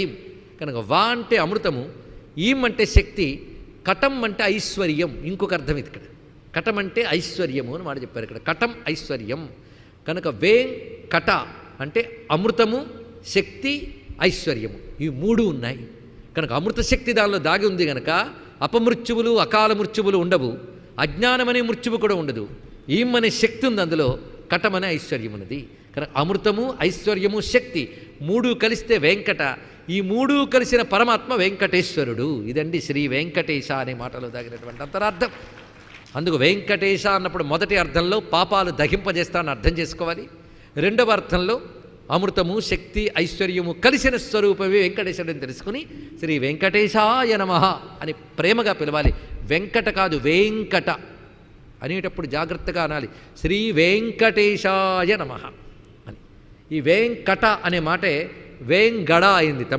ఈం కనుక వా అంటే అమృతము, ఈం అంటే శక్తి, కటం అంటే ఐశ్వర్యం. ఇంకొక అర్థం ఇది ఇక్కడ. కటం అంటే ఐశ్వర్యము అని మాట చెప్పారు ఇక్కడ. కటం ఐశ్వర్యం కనుక వేం కట అంటే అమృతము, శక్తి, ఐశ్వర్యము, ఈ మూడు ఉన్నాయి కనుక అమృత శక్తి దానిలో దాగి ఉంది కనుక అపమృత్యువులు అకాల మృత్యువులు ఉండవు, అజ్ఞానమనే మృత్యువు కూడా ఉండదు. ఈం అనే శక్తి ఉంది అందులో, కటం అనే ఐశ్వర్యం ఉన్నది కనుక అమృతము, ఐశ్వర్యము, శక్తి మూడు కలిస్తే వెంకట. ఈ మూడు కలిసిన పరమాత్మ వెంకటేశ్వరుడు. ఇదండి శ్రీ వెంకటేశ అనే మాటలో దాగినటువంటి అంతరార్థం. అందుకు వెంకటేశ అన్నప్పుడు మొదటి అర్థంలో పాపాలు దహింపజేస్తానని అర్థం చేసుకోవాలి. రెండవ అర్థంలో అమృతము, శక్తి, ఐశ్వర్యము కలిసిన స్వరూపమే వెంకటేశ్వరుని తెలుసుకుని శ్రీ వెంకటేశాయ నమః అని ప్రేమగా పిలవాలి. వెంకట కాదు వేంకట అనేటప్పుడు జాగ్రత్తగా అనాలి. శ్రీ వెంకటేశాయ నమః అని. ఈ వేంకట అనే మాటే వేంగడ అయింది.